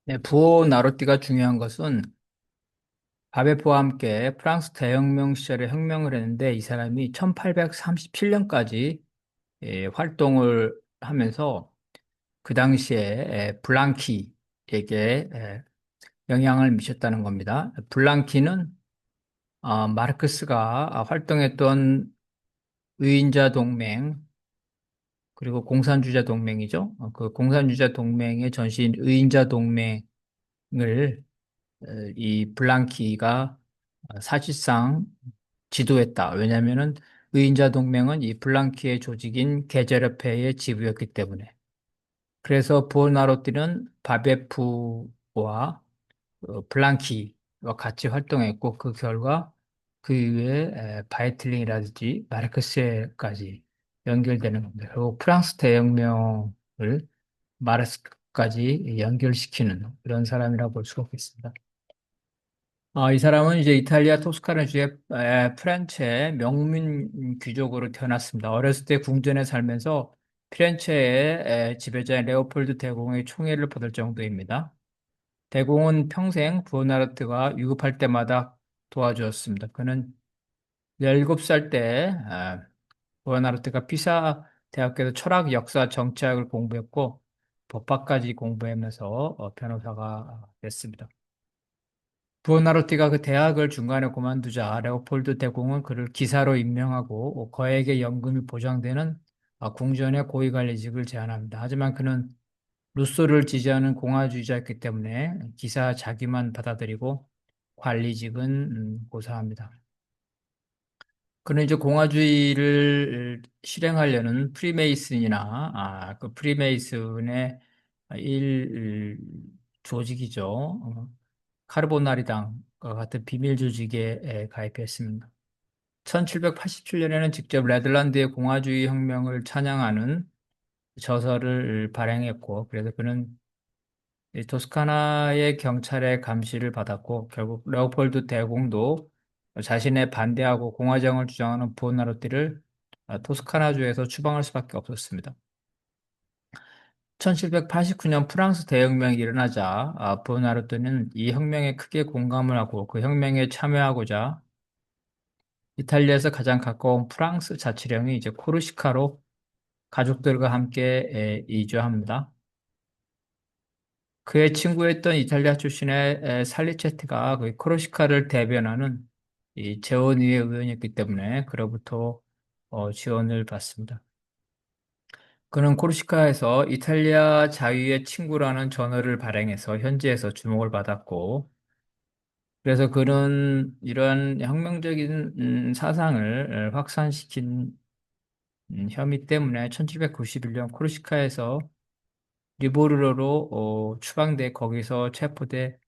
네, 부오 나로띠가 중요한 것은 바베프와 함께 프랑스 대혁명 시절에 혁명을 했는데 이 사람이 1837년까지 활동을 하면서 그 당시에 블랑키에게 영향을 미쳤다는 겁니다. 블랑키는 마르크스가 활동했던 의인자 동맹 그리고 공산주의자 동맹이죠. 그 공산주의자 동맹의 전신 의인자 동맹을 이 블랑키가 사실상 지도했다. 왜냐하면은 의인자 동맹은 이 블랑키의 조직인 계절협회의 지부였기 때문에. 그래서 부오나로티는 바베프와 블랑키와 같이 활동했고 그 결과 그 이후에 바이틀링이라든지 마르크스에까지 연결되는 겁니다. 그리고 프랑스 대혁명을 마르크스까지 연결시키는 그런 사람이라고 볼 수가 있겠습니다. 이 사람은 이제 이탈리아 토스카나주의 피렌체의 명문 귀족으로 태어났습니다. 어렸을 때 궁전에 살면서 피렌체의 지배자인 레오폴드 대공의 총애를 받을 정도입니다. 대공은 평생 부오나르트가 위급할 때마다 도와주었습니다. 그는 17살 때 부오나르트가 피사 대학교에서 철학, 역사, 정치학을 공부했고 법학까지 공부하면서 변호사가 됐습니다. 부오나로티가 그 대학을 중간에 그만두자 레오폴드 대공은 그를 기사로 임명하고 거액의 연금이 보장되는 궁전의 고위관리직을 제안합니다. 하지만 그는 루소를 지지하는 공화주의자였기 때문에 기사 자기만 받아들이고 관리직은 고사합니다. 그는 이제 공화주의를 실행하려는 그 프리메이슨의 일 조직이죠. 카르보나리당과 같은 비밀 조직에 가입했습니다. 1787년에는 직접 네덜란드의 공화주의 혁명을 찬양하는 저서를 발행했고, 그래서 그는 이 토스카나의 경찰의 감시를 받았고, 결국 레오폴드 대공도 자신의 반대하고 공화정을 주장하는 부오나로티를 토스카나주에서 추방할 수밖에 없었습니다. 1789년 프랑스 대혁명이 일어나자 부오나르토는 이 혁명에 크게 공감을 하고 그 혁명에 참여하고자 이탈리아에서 가장 가까운 프랑스 자치령이 이제 코르시카로 가족들과 함께 이주합니다. 그의 친구였던 이탈리아 출신의 살리체티가 그 코르시카를 대변하는 이 재원위의 의원이었기 때문에 그로부터 지원을 받습니다. 그는 코르시카에서 이탈리아 자유의 친구라는 저널을 발행해서 현지에서 주목을 받았고, 그래서 그는 이런 혁명적인 사상을 확산시킨 혐의 때문에 1791년 코르시카에서 리보르로 추방돼 거기서 체포돼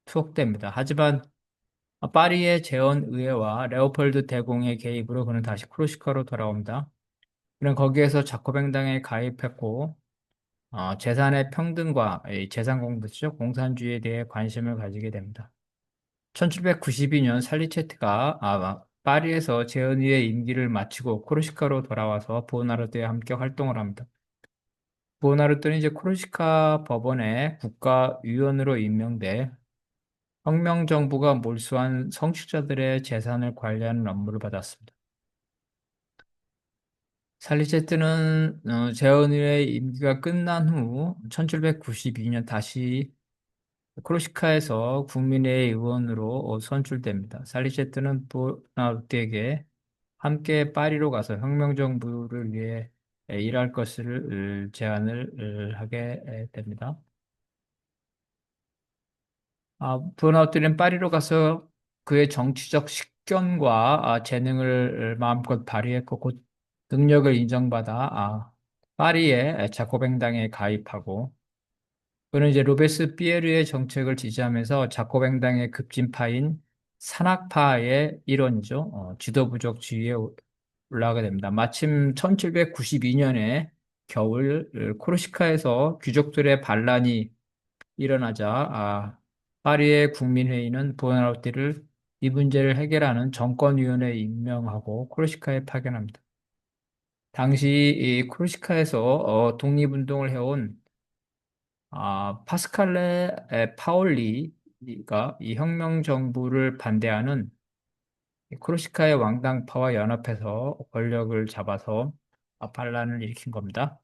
투옥됩니다. 하지만 파리의 재헌의회와 레오폴드 대공의 개입으로 그는 다시 코르시카로 돌아옵니다. 그는 거기에서 자코뱅당에 가입했고 재산의 평등과 이 재산 공부죠. 공산주의에 대해 관심을 가지게 됩니다. 1792년 살리체트가 파리에서 재헌위의 임기를 마치고 코르시카로 돌아와서 부오나르트와 함께 활동을 합니다. 부오나르트는 이제 코르시카 법원의 국가위원으로 임명돼 혁명정부가 몰수한 성직자들의 재산을 관리하는 업무를 받았습니다. 살리체트는 재헌위의 임기가 끝난 후 1792년 다시 크로시카에서 국민의 의원으로 선출됩니다. 살리체트는 보나우트에게 함께 파리로 가서 혁명정부를 위해 일할 것을 제안을 하게 됩니다. 보나우트는 파리로 가서 그의 정치적 식견과 재능을 마음껏 발휘했고 곧 능력을 인정받아 파리의 자코뱅당에 가입하고 그는 이제 로베스피에르의 정책을 지지하면서 자코뱅당의 급진파인 산악파의 일원이죠. 지도부적 지위에 올라가게 됩니다. 마침 1792년에 겨울 코르시카에서 귀족들의 반란이 일어나자 파리의 국민회의는 보나르티를 이 문제를 해결하는 정권위원회에 임명하고 코르시카에 파견합니다. 당시 이 코르시카에서 독립운동을 해온 파스칼레 파올리가 이 혁명 정부를 반대하는 이 코르시카의 왕당파와 연합해서 권력을 잡아서 반란을 일으킨 겁니다.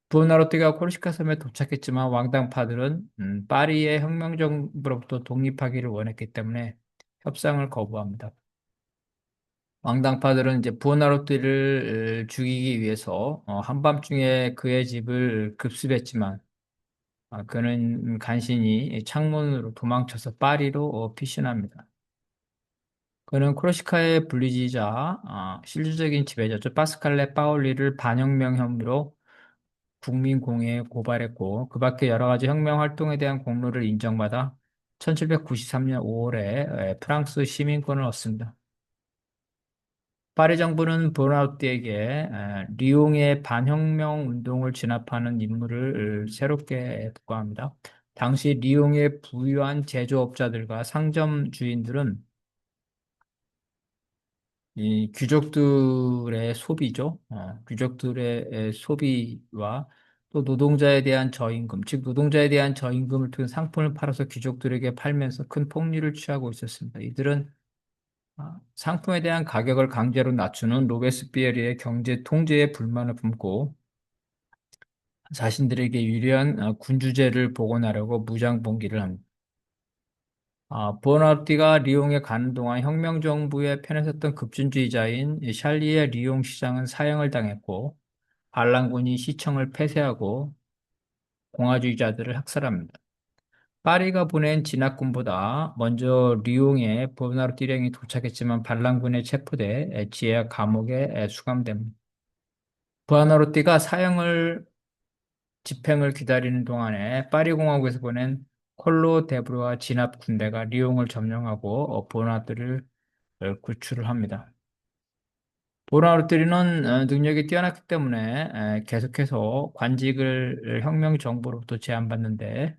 부오나로티가 코르시카 섬에 도착했지만 왕당파들은 파리의 혁명 정부로부터 독립하기를 원했기 때문에 협상을 거부합니다. 왕당파들은 이제 부오나로티를 죽이기 위해서 한밤중에 그의 집을 급습했지만 그는 간신히 창문으로 도망쳐서 파리로 피신합니다. 그는 코르시카의 분리주의자, 실질적인 지배자죠. 파스칼레 파올리를 반혁명 혐의로 국민공회에 고발했고, 그 밖에 여러 가지 혁명 활동에 대한 공로를 인정받아 1793년 5월에 프랑스 시민권을 얻습니다. 파리 정부는 보나우티에게 리옹의 반혁명 운동을 진압하는 임무를 새롭게 부과합니다. 당시 리옹의 부유한 제조업자들과 상점 주인들은 이 귀족들의 소비죠. 귀족들의 소비와 또 노동자에 대한 저임금, 즉 노동자에 대한 저임금을 통해 상품을 팔아서 귀족들에게 팔면서 큰 폭리를 취하고 있었습니다. 이들은 상품에 대한 가격을 강제로 낮추는 로베스피에르의 경제 통제에 불만을 품고 자신들에게 유리한 군주제를 복원하려고 무장봉기를 합니다. 보나르티가 리옹에 가는 동안 혁명정부의 편에 섰던 급진주의자인 샬리의 리옹 시장은 사형을 당했고 반란군이 시청을 폐쇄하고 공화주의자들을 학살합니다. 파리가 보낸 진압군보다 먼저 리옹에 보나르티 일행이 도착했지만 반란군에 체포돼 지하 감옥에 수감됩니다. 보나르티가 사형을 집행을 기다리는 동안에 파리 공화국에서 보낸 콜로 데브르와 진압 군대가 리옹을 점령하고 보나르티를 구출을 합니다. 보나르티는 능력이 뛰어났기 때문에 계속해서 관직을 혁명 정부로부터 제안받는데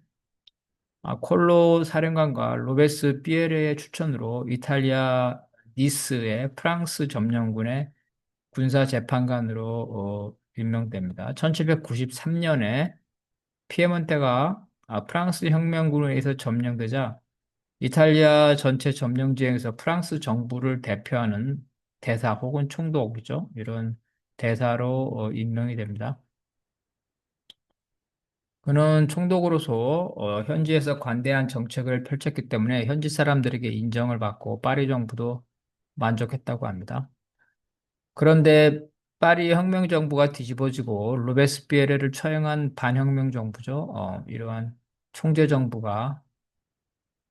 콜로 사령관과 로베스 피에레의 추천으로 이탈리아 니스의 프랑스 점령군의 군사 재판관으로 임명됩니다. 1793년에 피에몬테가 프랑스 혁명군에 의해서 점령되자 이탈리아 전체 점령지행에서 프랑스 정부를 대표하는 대사 혹은 총독이죠. 이런 대사로 임명이 됩니다. 그는 총독으로서 현지에서 관대한 정책을 펼쳤기 때문에 현지 사람들에게 인정을 받고 파리 정부도 만족했다고 합니다. 그런데 파리 혁명 정부가 뒤집어지고 로베스피에레를 처형한 반혁명 정부죠. 이러한 총재 정부가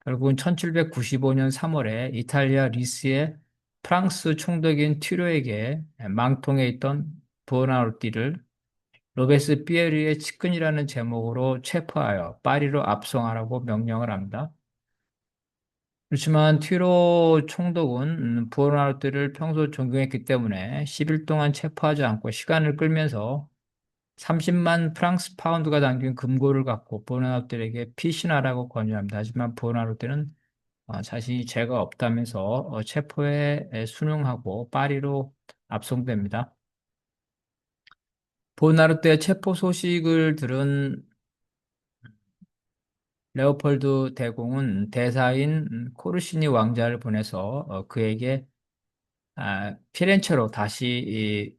결국은 1795년 3월에 이탈리아 리스의 프랑스 총독인 튜르에게 망통해 있던 보나르티를 로베스피에르의 측근이라는 제목으로 체포하여 파리로 압송하라고 명령을 합니다. 그렇지만 튜로 총독은 보나르티를 평소 존경했기 때문에 10일 동안 체포하지 않고 시간을 끌면서 30만 프랑스 파운드가 담긴 금고를 갖고 보나르티에게 피신하라고 권유합니다. 하지만 보나르티는 자신이 죄가 없다면서 체포에 순응하고 파리로 압송됩니다. 보나르테의 체포 소식을 들은 레오폴드 대공은 대사인 코르시니 왕자를 보내서 그에게 피렌체로 다시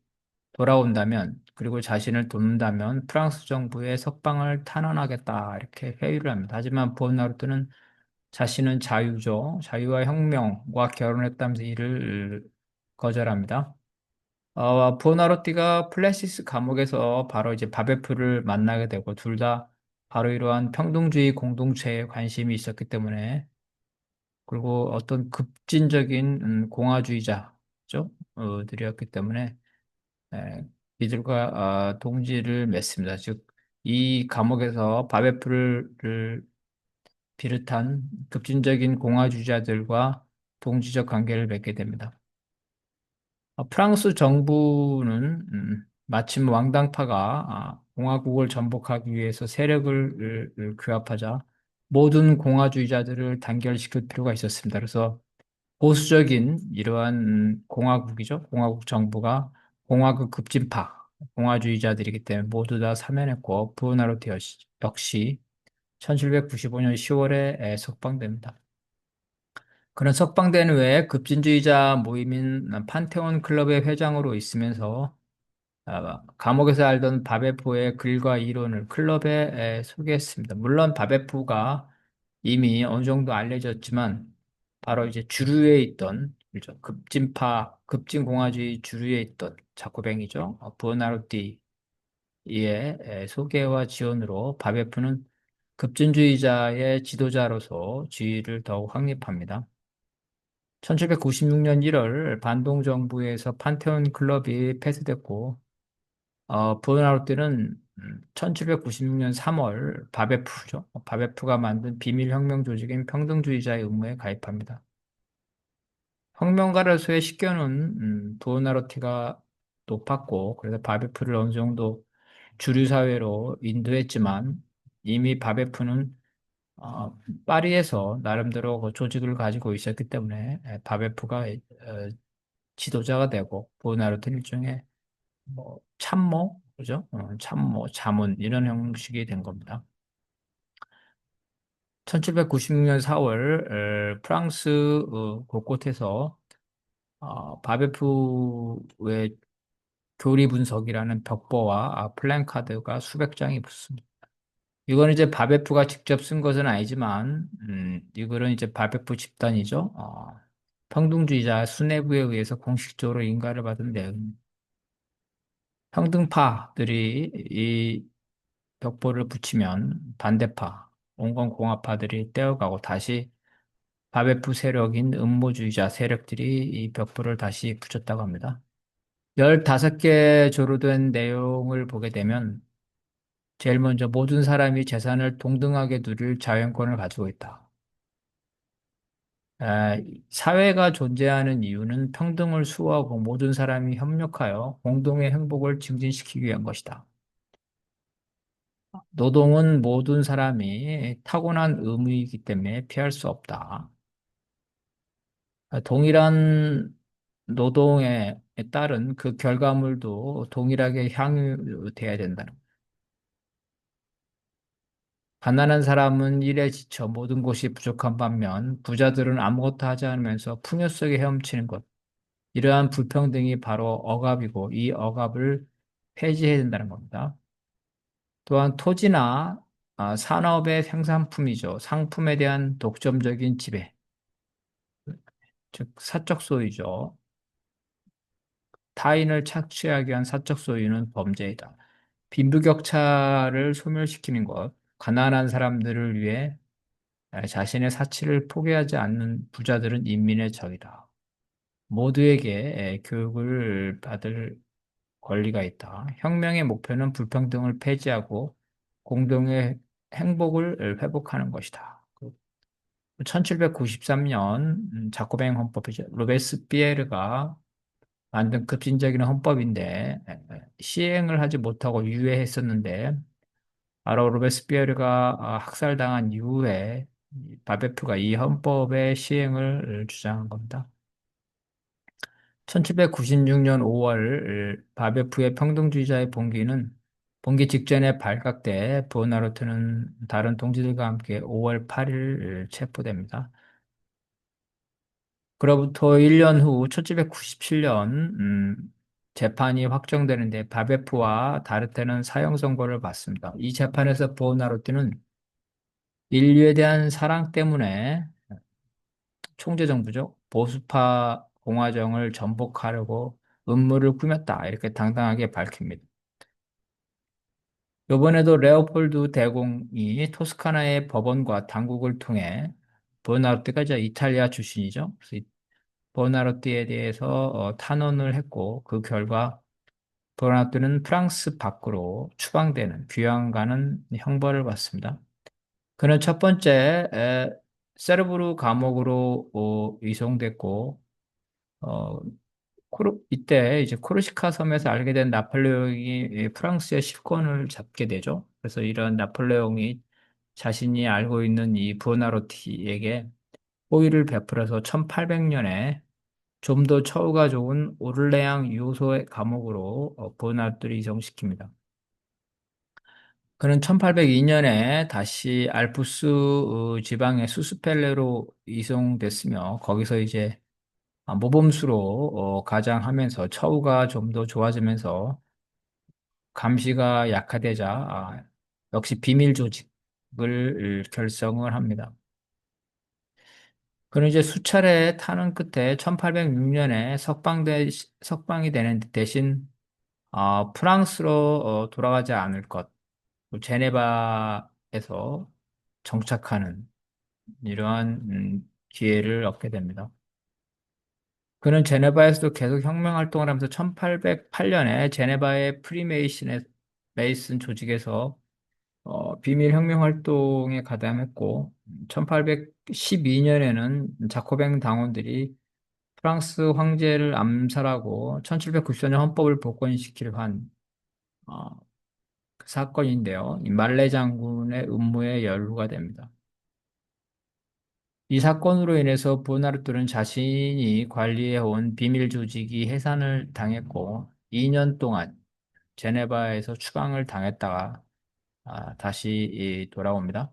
돌아온다면 그리고 자신을 돕는다면 프랑스 정부의 석방을 탄원하겠다 이렇게 회유를 합니다. 하지만 보나르테는 자신은 자유죠. 자유와 혁명과 결혼했다면서 이를 거절합니다. 보나로티가 플래시스 감옥에서 바로 이제 바베프를 만나게 되고 둘 다 바로 이러한 평등주의 공동체에 관심이 있었기 때문에 그리고 어떤 급진적인 공화주의자죠. 들이었기 때문에 이들과 동지를 맺습니다. 즉, 이 감옥에서 바베프를 비롯한 급진적인 공화주의자들과 동지적 관계를 맺게 됩니다. 프랑스 정부는 마침 왕당파가 공화국을 전복하기 위해서 세력을 규합하자 모든 공화주의자들을 단결시킬 필요가 있었습니다. 그래서 보수적인 이러한 공화국이죠. 공화국 정부가 공화국 급진파, 공화주의자들이기 때문에 모두 다 사면했고 부오나르테 역시 1795년 10월에 석방됩니다. 그런 석방된 후에 급진주의자 모임인 판테온 클럽의 회장으로 있으면서 감옥에서 알던 바베프의 글과 이론을 클럽에 소개했습니다. 물론 바베프가 이미 어느 정도 알려졌지만 바로 이제 주류에 있던 그죠? 급진공화주의 주류에 있던 자코뱅이죠. 부어나로띠의 소개와 지원으로 바베프는 급진주의자의 지도자로서 지위를 더욱 확립합니다. 1796년 1월 반동 정부에서 판테온 클럽이 폐쇄됐고 부에노아이레스는 1796년 3월 바베프죠. 바베프가 만든 비밀혁명 조직인 평등주의자의 음모에 가입합니다. 혁명가를 시켜는 부에노아이레스가 높았고 그래서 바베프를 어느 정도 주류 사회로 인도했지만 이미 바베프는 파리에서 나름대로 그 조직을 가지고 있었기 때문에 바베프가 지도자가 되고 부에노아이레스는 일종의 뭐 참모, 그죠? 참모, 자문 이런 형식이 된 겁니다. 1796년 4월 프랑스 곳곳에서 바베프의 교리 분석이라는 벽보와 플랜카드가 수백 장이 붙습니다. 이건 이제 바베프가 직접 쓴 것은 아니지만 이거는 이제 바베프 집단이죠. 평등주의자 수뇌부에 의해서 공식적으로 인가를 받은 내용. 평등파들이 이 벽보를 붙이면 반대파, 온건공화파들이 떼어가고 다시 바베프 세력인 음모주의자 세력들이 이 벽보를 다시 붙였다고 합니다. 15개 조로된 내용을 보게 되면 제일 먼저 모든 사람이 재산을 동등하게 누릴 자연권을 가지고 있다. 아, 사회가 존재하는 이유는 평등을 수호하고 모든 사람이 협력하여 공동의 행복을 증진시키기 위한 것이다. 노동은 모든 사람이 타고난 의무이기 때문에 피할 수 없다. 동일한 노동에 따른 그 결과물도 동일하게 향유돼야 된다는 거예요. 가난한 사람은 일에 지쳐 모든 것이 부족한 반면 부자들은 아무것도 하지 않으면서 풍요 속에 헤엄치는 것. 이러한 불평등이 바로 억압이고 이 억압을 폐지해야 된다는 겁니다. 또한 토지나 산업의 생산품이죠. 상품에 대한 독점적인 지배, 즉 사적 소유죠. 타인을 착취하기 위한 사적 소유는 범죄이다. 빈부격차를 소멸시키는 것, 가난한 사람들을 위해 자신의 사치를 포기하지 않는 부자들은 인민의 적이다. 모두에게 교육을 받을 권리가 있다. 혁명의 목표는 불평등을 폐지하고 공동의 행복을 회복하는 것이다. 1793년 자코뱅 헌법이죠. 로베스피에르가 만든 급진적인 헌법인데 시행을 하지 못하고 유예했었는데 바로 로베스피에르가 학살당한 이후에 바베프가 이 헌법의 시행을 주장한 겁니다. 1796년 5월 바베프의 평등주의자의 봉기 직전에 발각돼 보나르트는 다른 동지들과 함께 5월 8일 체포됩니다. 그로부터 1년 후 1797년 재판이 확정되는데 바베프와 다르테는 사형 선고를 받습니다. 이 재판에서 보나르트는 인류에 대한 사랑 때문에 총재정부죠. 보수파 공화정을 전복하려고 음모를 꾸몄다. 이렇게 당당하게 밝힙니다. 이번에도 레오폴드 대공이 토스카나의 법원과 당국을 통해 버나르티가 이제 이탈리아 출신이죠. 그래서 버나르티에 대해서 탄원을 했고 그 결과 버나르티는 프랑스 밖으로 추방되는 귀양 가는 형벌을 받습니다. 그는 첫 번째 세르브르 감옥으로 이송됐고 어, 이때 이제 코르시카 섬에서 알게 된 나폴레옹이 프랑스의 실권을 잡게 되죠. 그래서 이런 나폴레옹이 자신이 알고 있는 이 부오나로티에게 호의를 베풀어서 1800년에 좀 더 처우가 좋은 오를레앙 유소의 감옥으로 부오나로티를 이송시킵니다. 그는 1802년에 다시 알프스 지방의 수스펠레로 이송됐으며 거기서 이제 모범수로 가장하면서 처우가 좀 더 좋아지면서 감시가 약화되자 역시 비밀 조직을 결성을 합니다. 그는 이제 수차례 타는 끝에 1806년에 석방이 되는 대신 프랑스로 돌아가지 않을 것, 제네바에서 정착하는 이러한 기회를 얻게 됩니다. 그는 제네바에서도 계속 혁명 활동을 하면서 1808년에 제네바의 메이슨 조직에서 비밀 혁명 활동에 가담했고, 1812년에는 자코뱅 당원들이 프랑스 황제를 암살하고 1794년 헌법을 복원시키려 한 그 사건인데요. 이 말레 장군의 음모에 연루가 됩니다. 이 사건으로 인해서 보나르토는 자신이 관리해온 비밀 조직이 해산을 당했고 2년 동안 제네바에서 추방을 당했다가 다시 돌아옵니다.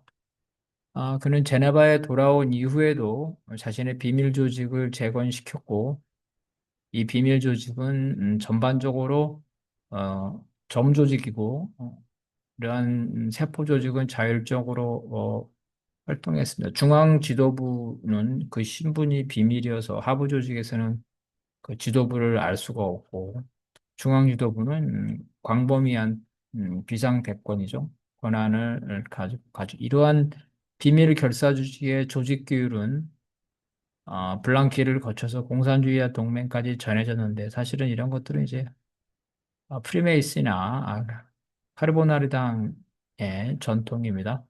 그는 제네바에 돌아온 이후에도 자신의 비밀 조직을 재건시켰고 이 비밀 조직은 전반적으로 점 조직이고 이러한 세포 조직은 자율적으로 활동했습니다. 중앙 지도부는 그 신분이 비밀이어서 하부 조직에서는 그 지도부를 알 수가 없고 중앙 지도부는 광범위한 비상 대권이죠. 권한을 가지고 이러한 비밀 결사 조직의 조직 규율은 블랑키를 거쳐서 공산주의와 동맹까지 전해졌는데 사실은 이런 것들은 이제 프리메이슨이나 카르보나르당의 전통입니다.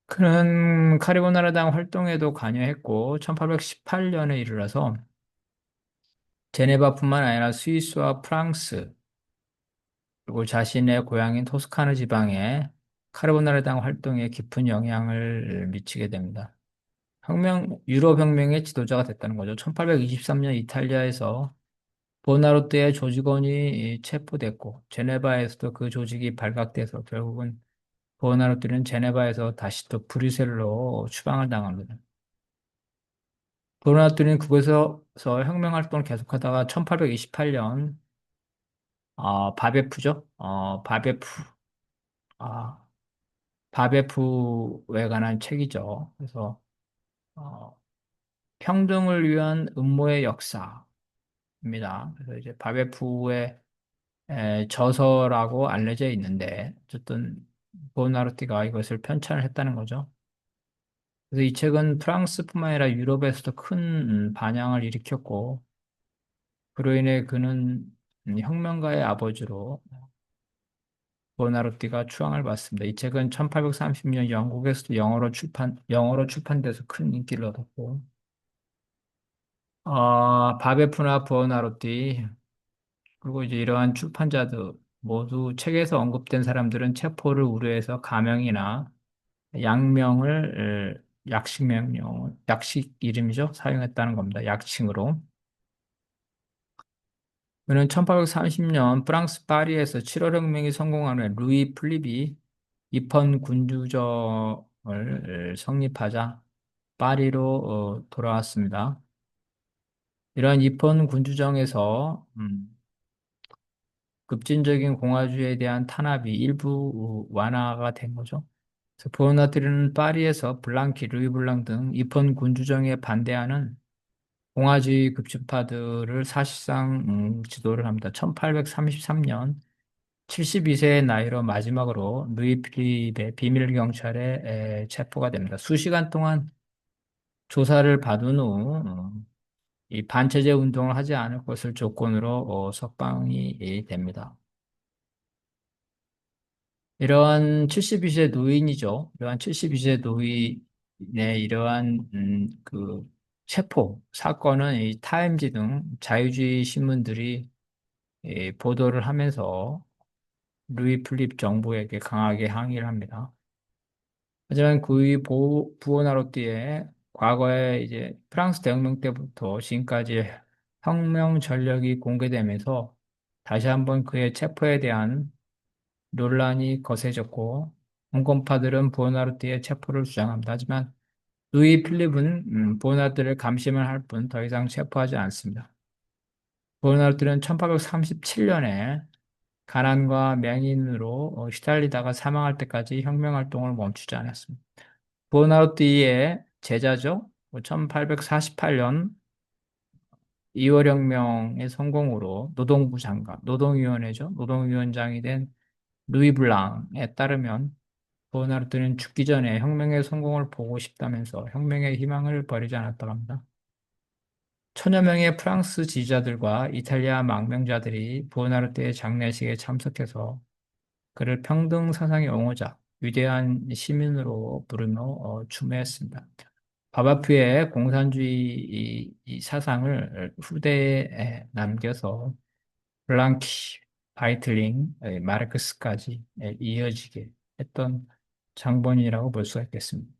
그는 카르보나르당 활동에도 관여했고 1818년에 이르러서 제네바뿐만 아니라 스위스와 프랑스 그리고 자신의 고향인 토스카네 지방에 카르보나르당 활동에 깊은 영향을 미치게 됩니다. 유럽 혁명의 지도자가 됐다는 거죠. 1823년 이탈리아에서 보나르테의 조직원이 체포됐고, 제네바에서도 그 조직이 발각돼서 결국은 보나르테는 제네바에서 다시 또 브뤼셀로 추방을 당합니다. 보나르테는 그곳에서 혁명 활동을 계속하다가 1828년 바베프죠. 아, 바베프에 관한 책이죠. 그래서 어, 평등을 위한 음모의 역사입니다. 그래서 이제 바베프의 저서라고 알려져 있는데 어쨌든 보나르티가 이것을 편찬을 했다는 거죠. 그래서 이 책은 프랑스뿐만 아니라 유럽에서도 큰 반향을 일으켰고 그로 인해 그는 혁명가의 아버지로 보나르티가 추앙을 받습니다. 이 책은 1830년 영국에서도 영어로 출판돼서 큰 인기를 얻었고 바베프나 보나르티 그리고 이제 이러한 출판자들 모두 책에서 언급된 사람들은 체포를 우려해서 가명이나 약식 이름이죠. 사용했다는 겁니다. 약칭으로. 그는 1830년 프랑스 파리에서 7월 혁명이 성공한 후에 루이 플립이 입헌 군주정을 성립하자 파리로 돌아왔습니다. 이러한 입헌 군주정에서 급진적인 공화주의에 대한 탄압이 일부 완화가 된 거죠. 그래서 부어나트리는 파리에서 루이 블랑 등 입헌 군주정에 반대하는 공화주의 급진파들을 사실상 지도를 합니다. 1833년 72세의 나이로 마지막으로 루이 필립의 비밀 경찰에 체포가 됩니다. 수시간 동안 조사를 받은 후 이 반체제 운동을 하지 않을 것을 조건으로 석방이 됩니다. 이러한 72세 노인이죠. 이러한 72세 노인의 이러한 그 체포 사건은 이 타임지 등 자유주의 신문들이 보도를 하면서 루이 플립 정부에게 강하게 항의를 합니다. 하지만 그의 부오나로티의 과거에 이제 프랑스 대혁명 때부터 지금까지 혁명 전력이 공개되면서 다시 한번 그의 체포에 대한 논란이 거세졌고 공권파들은 보나르티의 체포를 주장합니다. 하지만 루이 필립은 보나르티를 감시만 할 뿐 더 이상 체포하지 않습니다. 보나르티는 1837년에 가난과 맹인으로 시달리다가 사망할 때까지 혁명활동을 멈추지 않았습니다. 보나르티의 제자죠. 1848년 2월혁명의 성공으로 노동부 장관, 노동위원회죠. 노동위원장이 된 루이 블랑에 따르면 보나르트는 죽기 전에 혁명의 성공을 보고 싶다면서 혁명의 희망을 버리지 않았다고 합니다. 천여 명의 프랑스 지지자들과 이탈리아 망명자들이 보나르트의 장례식에 참석해서 그를 평등 사상의 옹호자, 위대한 시민으로 부르며 추모했습니다. 바바프의 공산주의 이 사상을 후대에 남겨서 블랑키, 바이틀링, 마르크스까지 이어지게 했던 장본이라고 볼 수가 있겠습니다.